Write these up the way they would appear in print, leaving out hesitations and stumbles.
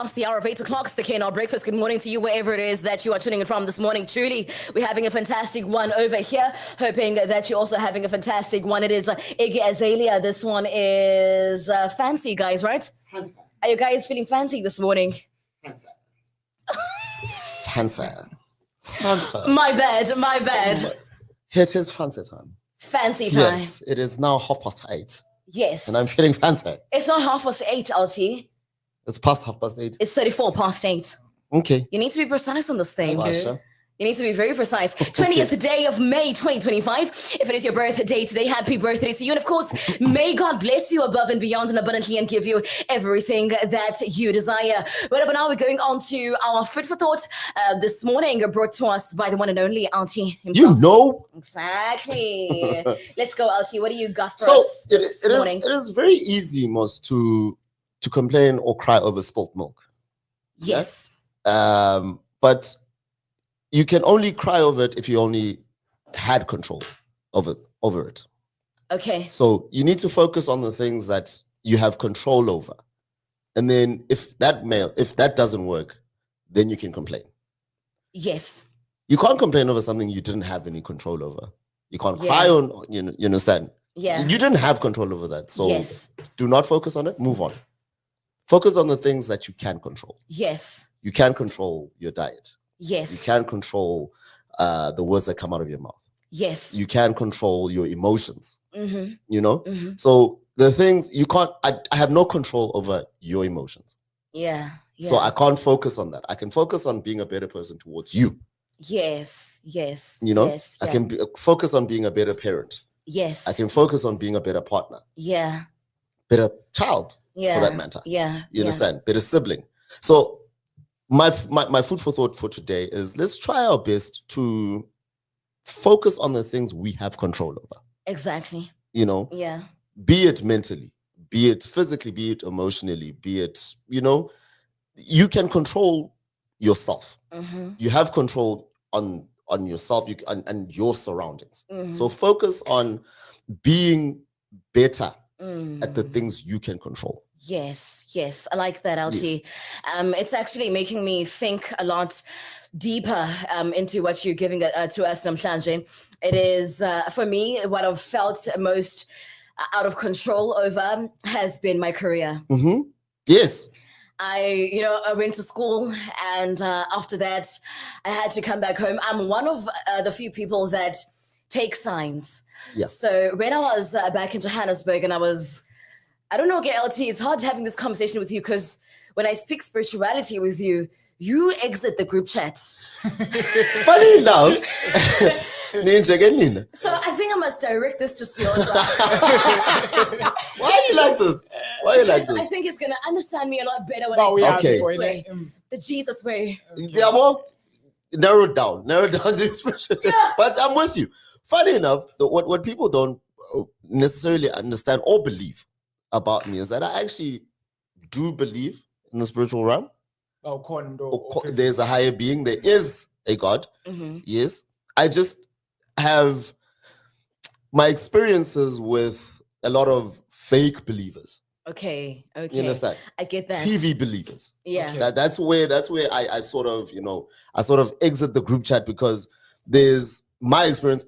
Past the hour of 8 o'clock, it's the KNR Breakfast. Good morning to you, wherever it is that you are tuning in from this morning. Truly, we're having a fantastic one over here. Hoping that you're also having a fantastic one. It is Iggy Azalea. This one is fancy, guys, right? Fancy. Are you guys feeling fancy this morning? Fancy. Fancy. Fancy. My bad. It is fancy time. Fancy time. Yes, it is now 8:30. Yes. And I'm feeling fancy. It's not 8:30, LT. It's past 8:30. It's 34 past 8. Okay. You need to be precise on this thing. Masha. You need to be very precise. 20th day of May 2025. If it is your birthday today, happy birthday to you. And of course, may God bless you above and beyond and abundantly and give you everything that you desire. Right up now, we're going on to our Food for Thought this morning, brought to us by the one and only LT himself. You know. Exactly. Let's go, LT. What do you got for So us this morning? it is very easy, most to complain or cry over spilt milk. Yes. But you can only cry over it if you only had control over it. Okay. So you need to focus on the things that you have control over. And then if that doesn't work, then you can complain. Yes. You can't complain over something you didn't have any control over. You can't cry on, you understand? Yeah. You didn't have control over that. So yes. Do not focus on it, move on. Focus on the things that you can control. Yes. You can control your diet. Yes. You can control the words that come out of your mouth. Yes. You can control your emotions. Mm-hmm. You know? Mm-hmm. So the things you can't, I have no control over your emotions. Yeah. So I can't focus on that. I can focus on being a better person towards you. Yes. Yes. You know? Yes. I can focus on being a better parent. Yes. I can focus on being a better partner. Yeah. Better child. Yeah. For that matter. Yeah. You understand? Better sibling. So my food for thought for today is let's try our best to focus on the things we have control over. Exactly. You know? Yeah. Be it mentally, be it physically, be it emotionally, be it, you can control yourself. Mm-hmm. You have control on yourself and your surroundings. Mm-hmm. So focus on being better at the things you can control. Yes, I like that, LT. Yes. It's actually making me think a lot deeper into what you're giving to us, Namhlanje. It is, for me, what I've felt most out of control over has been my career. Mm-hmm. Yes. I went to school and after that, I had to come back home. I'm one of the few people that take signs. Yes. So when I was back in Johannesburg and I don't know, LT, it's hard having this conversation with you because when I speak spirituality with you, you exit the group chat. Funny enough. So I think I must direct this to Sioza. Why are you like this? I think he's going to understand me a lot better when I okay. this way. The Jesus way. Yeah, well, narrow it down the expression. Yeah. But I'm with you. Funny enough, what people don't necessarily understand or believe about me is that I actually do believe in the spiritual realm. There's a higher being. There is a God. Mm-hmm. Yes. I just have my experiences with a lot of fake believers. Okay. You understand? I get that. TV believers. Yeah. Okay. That's where I sort of exit the group chat because there's my experience.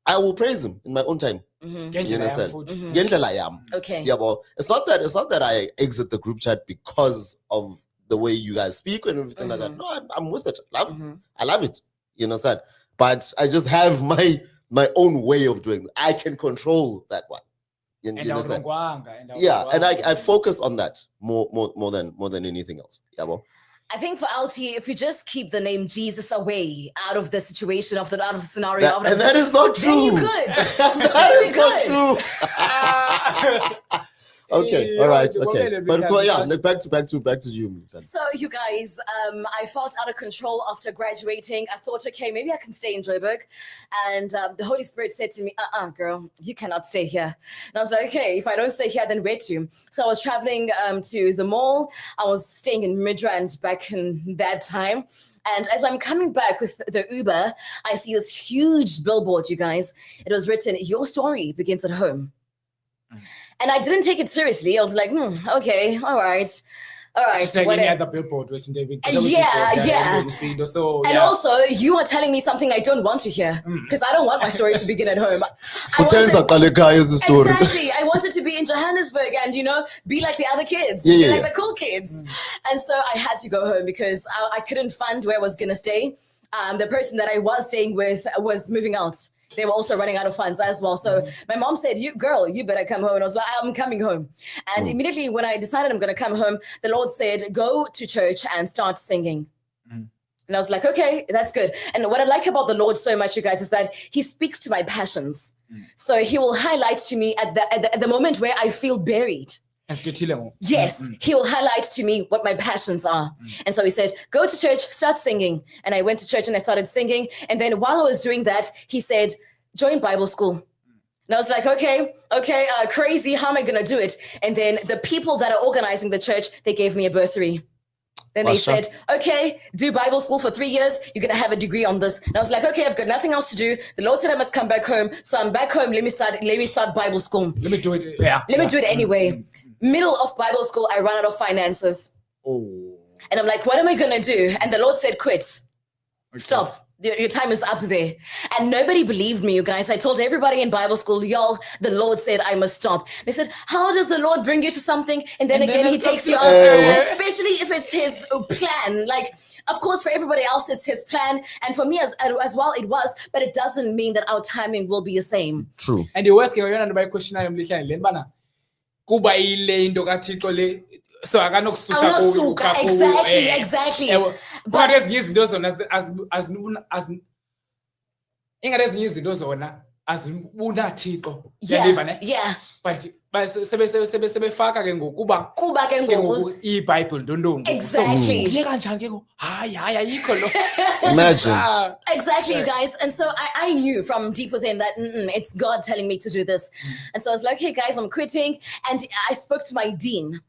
I will praise him in my own time. Mm-hmm. You understand? Mm-hmm. Okay. Yeah, well, it's not that I exit the group chat because of the way you guys speak and everything like that. No, I'm with it. I love it. You understand? But I just have my own way of doing it. I can control that one. You understand? Yeah, and I focus on that more than anything else. Yeah, well. I think for LT, if you just keep the name Jesus away out of the situation, out of the scenario, and that is not true. Then you good. That is not true. Okay, all right, okay. But yeah, back to you. So you guys, I felt out of control after graduating. I thought, okay, maybe I can stay in Joburg. And the Holy Spirit said to me, girl, you cannot stay here. And I was like, okay, if I don't stay here, then where to? So I was traveling to the mall. I was staying in Midrand back in that time. And as I'm coming back with the Uber, I see this huge billboard, you guys. It was written, "Your story begins at home." And I didn't take it seriously. I was like, okay, all right. All right. Just like any whatever. other billboard, wasn't it? Yeah. So And yeah. also, you are telling me something I don't want to hear because I don't want my story to begin at home. I Utenza wanted- qale ekhaya ezi story. Exactly. I wanted to be in Johannesburg and, be like the other kids, Yeah, be yeah, like yeah. the cool kids. And so I had to go home because I couldn't find where I was going to stay. The person that I was staying with was moving out. They were also running out of funds as well. So my mom said, you better come home. And I was like, I'm coming home. And immediately when I decided I'm going to come home, the Lord said, go to church and start singing. And I was like, okay, that's good. And what I like about the Lord so much, you guys, is that he speaks to my passions. So he will highlight to me at the moment where I feel buried. Yes, he will highlight to me what my passions are. And so he said, go to church, start singing. And I went to church and I started singing. And then while I was doing that, he said, join Bible school. And I was like, okay, crazy. How am I going to do it? And then the people that are organizing the church, they gave me a bursary. Then they Awesome. said, okay, do Bible school for 3 years. You're going to have a degree on this. And I was like, okay, I've got nothing else to do. The Lord said I must come back home. So I'm back home. Let me start Bible school. Let me do it. Yeah. Let me do it anyway. Middle of Bible school, I ran out of finances. Oh. And I'm like, what am I going to do? And the Lord said, quit. Stop. Your time is up there. And nobody believed me, you guys. I told everybody in Bible school, y'all, the Lord said I must stop. They said, how does the Lord bring you to something? And then again, he takes you out. And especially if it's his plan. Like, of course, for everybody else, it's his plan. And for me as well, it was. But it doesn't mean that our timing will be the same. True. And the worst case, by question I am listening, kuba ile into kaThixo le so akanokususa exactly. But ezinye izinto zona ingade ezinye izinto zona azibuna Thixo uyaliva ne Yeah. but sebefaka ke ngokuba Kuba ke ngoku. iBhayibheli ntontombi Exactly. so kanjani ke hayi ayikho lo Imagine. Exactly, you guys. And so I knew from deep within that it's God telling me to do this. And so I was like, hey, guys, I'm quitting. And I spoke to my dean.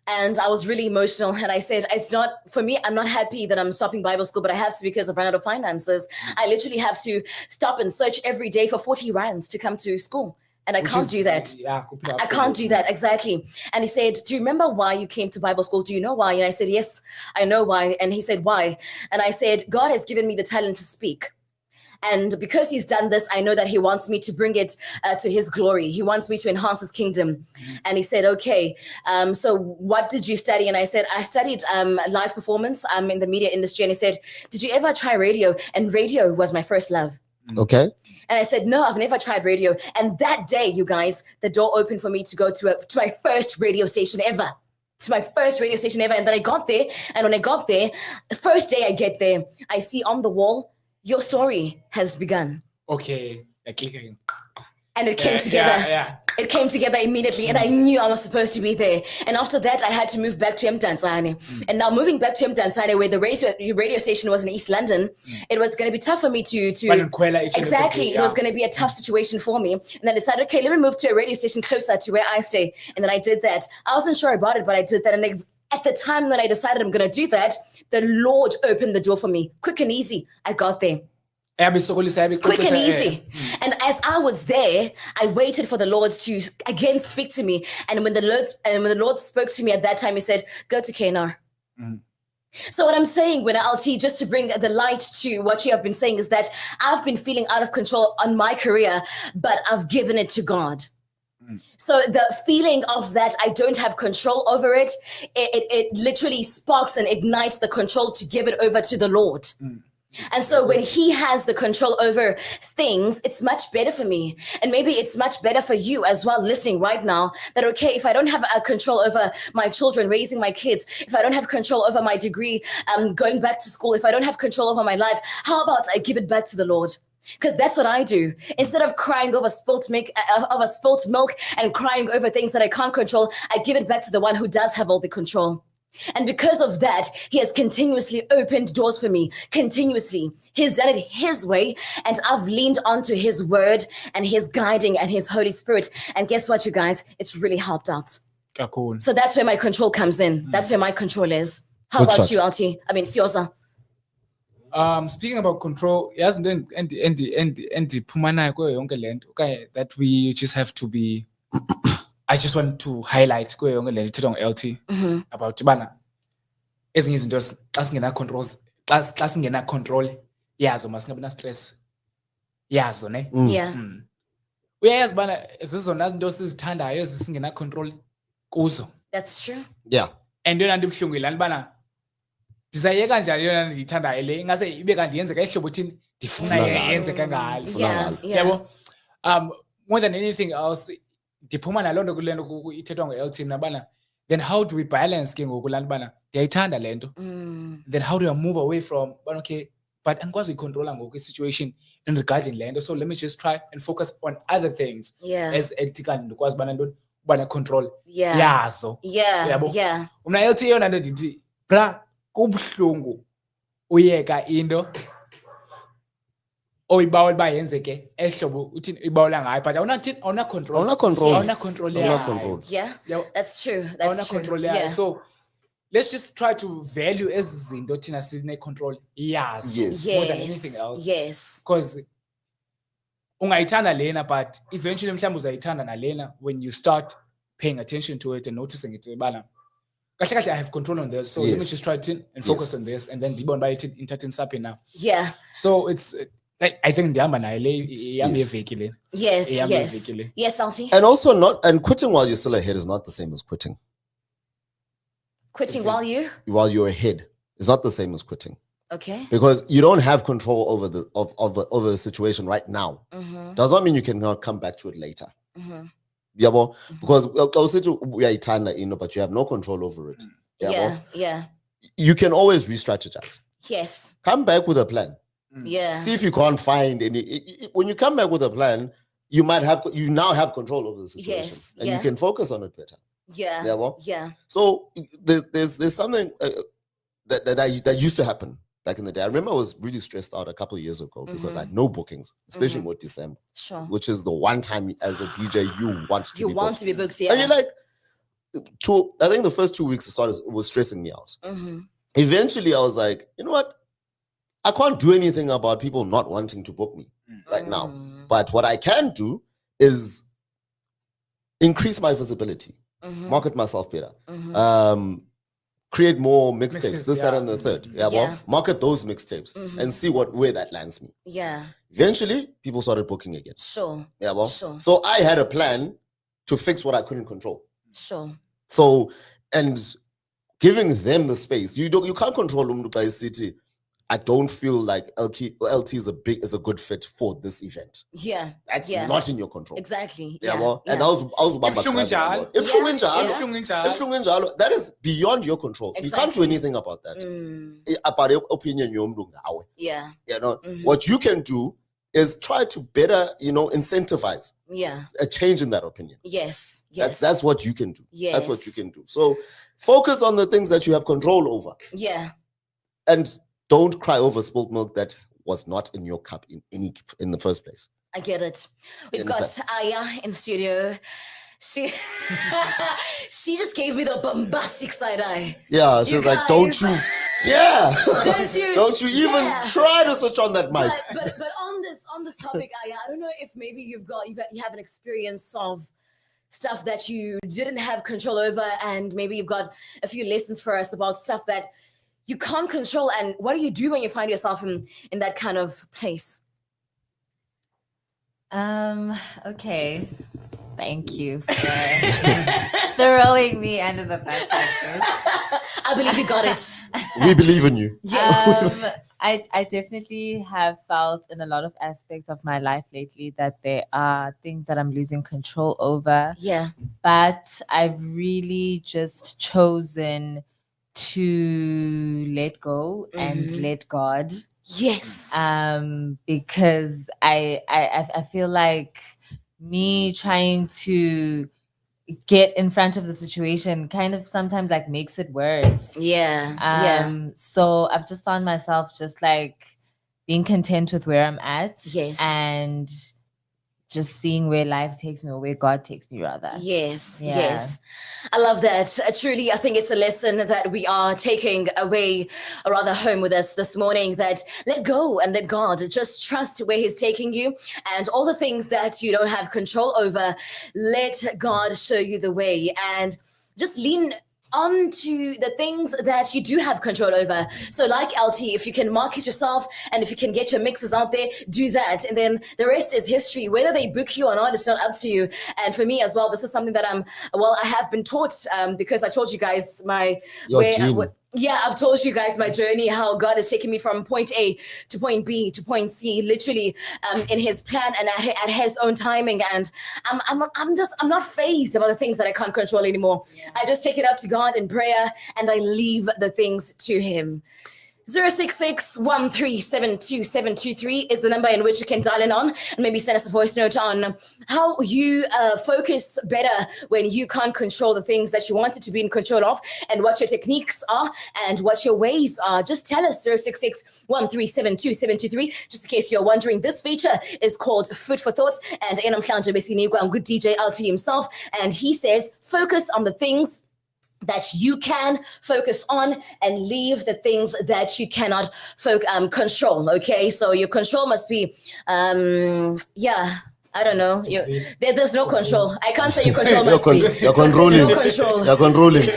And I was really emotional. And I said, it's not, for me, I'm not happy that I'm stopping Bible school, but I have to because I've run out of finances. I literally have to stop and search every day for 40 rands to come to school. And I can't do that. Yeah, I can't do that, exactly. And he said, do you remember why you came to Bible school? Do you know why? And I said, yes, I know why. And he said, why? And I said, God has given me the talent to speak. And because he's done this, I know that he wants me to bring it to his glory. He wants me to enhance his kingdom. And he said, okay, so what did you study? And I said, I studied live performance. I'm in the media industry. And he said, did you ever try radio? And radio was my first love. Okay. And I said, no, I've never tried radio. And that day, you guys, the door opened for me to go to my first radio station ever. And then I got there. And when I got there, the first day I get there, I see on the wall, your story has begun. Okay, clicking. And it came together. Yeah. It came together immediately. And I knew I was supposed to be there. And after that, I had to move back to Mdantsane. And now moving back to Mdantsane, where the radio station was in East London, it was going to be tough for me to exactly. It was going to be a tough situation for me. And then I decided, okay, let me move to a radio station closer to where I stay. And then I did that. I wasn't sure about it, but I did that. And at the time when I decided I'm going to do that, the Lord opened the door for me. Quick and easy. I got there. Quick and easy. And as I was there, I waited for the Lord to again speak to me. And when the Lord spoke to me at that time, he said, go to KNR. So what I'm saying, when LT, just to bring the light to what you have been saying, is that I've been feeling out of control on my career, but I've given it to God. So the feeling of that I don't have control over it, it literally sparks and ignites the control to give it over to the Lord. And so when he has the control over things, it's much better for me. And maybe it's much better for you as well, listening right now, that, okay, if I don't have control over my children, raising my kids, if I don't have control over my degree, going back to school, if I don't have control over my life, how about I give it back to the Lord? Because that's what I do. Instead of crying over spilt milk and crying over things that I can't control, I give it back to the one who does have all the control. And because of that, he has continuously opened doors for me, continuously. He's done it his way, and I've leaned onto his word and his guiding and his Holy Spirit. And guess what, you guys? It's really helped out. Cool. So that's where my control comes in. That's where my control is. How Good about shot. you, Auntie? I mean, Siosa. Speaking about control, yes, then and that we just have to be. I just want to highlight LT about Tibana. ezinye izinto xa singena controls xa singena control yazo masingabi na stress yazo ne Yeah. uyayazi bana zizona zinto sizithandayo ezisingena control kuzo That's true. Yeah. and yona nto ibuhlungu yilaa nto bana ndizayiyeka njani yona ndiyithandayo le ingase ibe kanti yenzeka ihlobo thini ndifuna Ufuna ngalo. yenzeka ngalo Yeah. Yeah. yabo more than anything else ndiphuma naloo nto kule nto ithethwa ngu-LT nabana then how do we balance ke ngoku laa nto bana ndiyayithanda le nto then how do I move away from but okay but andikwazi uyicontrola ngoku i-situation in regarding le nto so let me just try and focus on other things Yeah. as ethically ndikwazi ubana ntoni uba ne-control Yeah. yazo Yeah. Yabo. Yeah. mna LT yona nto ndithi bra kubuhlungu uyeka into oyibawela uba yenzeke ehlobo uthini uyibawela ngayo but awuna control Awuna control. Awuna control Awuna yayo. control. Yeah. Yabo. That's true. awuna That's true. control yayo Yeah. so let's just try to value ezi zinto thina sine-control yazo Yes. more than anything Yes. else Yes. because ungayithanda lena but eventually mhlawumbi uzayithanda nalena when you start paying attention to it and noticing it bana kahle kahle I have control on this so let me Yes. just try to and focus Yes. on this and then ndibone uba ithatha insaphi na Yeah. so it's I think ndihamba nayo le ihamba Yes. yeveki le Yes. Yeah, Yes. basically. Yes, Elsie. And also quitting while you're still ahead is not the same as quitting. Quitting Okay. while While you're ahead is not the same as quitting okay. because you don't have control over over the situation right now. Mm-hmm. Does not mean you cannot come back to it later. Mm-hmm. Yabo? Because uyayithanda into, but you have no control over it. Yabo? Yeah. Yeah. You can always re-strategize. Yes. Come back with a plan. Yeah. See if you can't find any. When you come back with a plan, you now have control over the situation, Yes, and yeah. you can focus on it better. Yeah. Yabo? Yeah. So there's something that used to happen back in the day. I remember I was really stressed out a couple of years ago because I had no bookings, especially with December, Sure. which is the one time as a DJ you want to You be want booked. to be booked, And yeah. you're like, I think the first 2 weeks it was stressing me out. Mm-hmm. Eventually, I was like, you know what? I can't do anything about people not wanting to book me right now. Mm. But what I can do is increase my visibility, Mhm. market myself better, Mhm. create more mixtapes, Mixes, this, that, yeah. and the third. Mhm. Yeah, Yeah. well, market those mixtapes Mhm. and see where that lands me. Yeah. Eventually, people started booking again. Sure. Yeah, well, Sure. so I had a plan to fix what I couldn't control. Sure. So, and giving them the space, you can't control Umdubai City. I don't feel like LT is a good fit for this event. Yeah. That's Yeah. not in your control. Exactly. Yeah, Yeah. well, and yeah. I was ubamba Ibuhlungu kazi njalo. ngaloo. Ibuhlungu njalo. Yeah. Ibuhlungu njalo. Ibuhlungu njalo. That is beyond your control. You can't do Exactly. anything about that. Mm. About your opinion yomntu ngawe. Yeah. You know, Mhm. what you can do is try to better, incentivize Yeah. a change in that opinion. Yes. Yes. That's what you can do. That's what you Yes. can do. So focus on the things that you have control over, Yeah. and don't cry over spilled milk that was not in your cup in the first place. I get it. We've You got understand? Aya in studio. She she just gave me the bombastic side eye. Yeah, she's You like, don't guys- you, yeah, Don't you? don't you even Yeah. try to switch on that mic. But on this topic, Aya, I don't know if maybe you have an experience of stuff that you didn't have control over, and maybe you've got a few lessons for us about stuff that you can't control, and what do you do when you find yourself in that kind of place? Okay. Thank you for throwing me under the bus like this. I believe you got it. We believe in you. Yes. I definitely have felt in a lot of aspects of my life lately that there are things that I'm losing control over, Yeah. but I've really just chosen to let go and Mhm. let God. Yes. Because I feel like me trying to get in front of the situation kind of sometimes like makes it worse. yeah. Yeah. So I've just found myself just like being content with where I'm at. Yes. And just seeing where life takes me, or where God takes me rather. Yes, Yeah. yes. I love that. Truly, I think it's a lesson that we are taking away, or rather home with us this morning, that let go and let God. Just trust where He's taking you, and all the things that you don't have control over, let God show you the way, and just lean on to the things that you do have control over. So like LT, if you can market yourself and if you can get your mixes out there, do that. And then the rest is history. Whether they book you or not, it's not up to you. And for me as well, this is something that I have been taught because I told you guys I've told you guys my journey, how God has taken me from point A to point B to point C, literally in His plan and at His own timing. And I'm not fazed about the things that I can't control anymore. Yeah. I just take it up to God in prayer and I leave the things to Him. 066-1372723 is the number in which you can dial in on and maybe send us a voice note on how you focus better when you can't control the things that you wanted to be in control of, and what your techniques are and what your ways are. Just tell us. 066-1372723. Just in case you're wondering, this feature is called Food for Thought, and I'm good DJ LT himself, and he says focus on the things that you can focus on and leave the things that you cannot control. Okay, so your control must be I don't know. There's no control. I can't say your control must be. You're controlling. No control. You're controlling.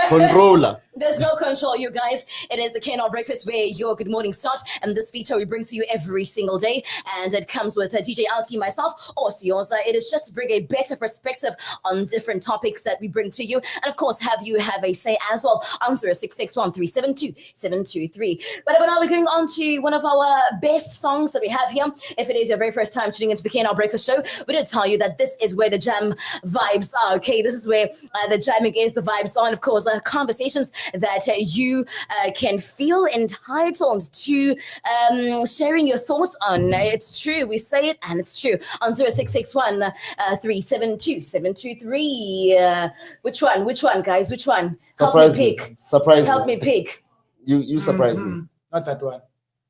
Controller. There's no control, you guys. It is the KNR Breakfast where your good morning starts. And this feature we bring to you every single day. And it comes with DJ LT, myself, or Sioza. It is just to bring a better perspective on different topics that we bring to you. And of course, have a say as well on 066-1372723. But now we're going on to one of our best songs that we have here. If it is your very first time tuning into the KNR Breakfast show, we did tell you that this is where the jam vibes are. Okay, this is where the jamming is, the vibes are. And of course, conversations that you can feel entitled to sharing your thoughts on. It's true. We say it and it's true. On 066-1372723. Which one, guys? Which one? Help me pick. Help me pick. You surprise me. Not that one.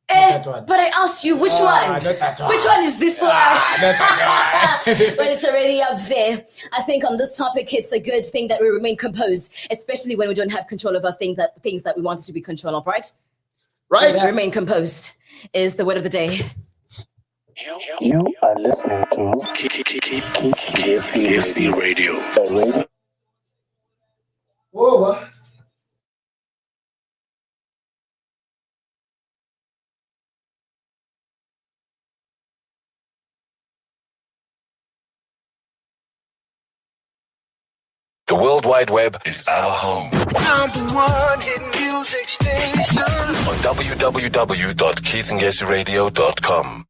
But I asked you, which one? Not that one. Which one is this one? Not that But it's already up there. I think on this topic, it's a good thing that we remain composed, especially when we don't have control of our things that we want to be control of, right? Right. Yeah. Remain composed is the word of the day. You are listening to KC Radio. Whoa. The World Wide Web is our home. #1 hit music station On www.keithangessiradio.com.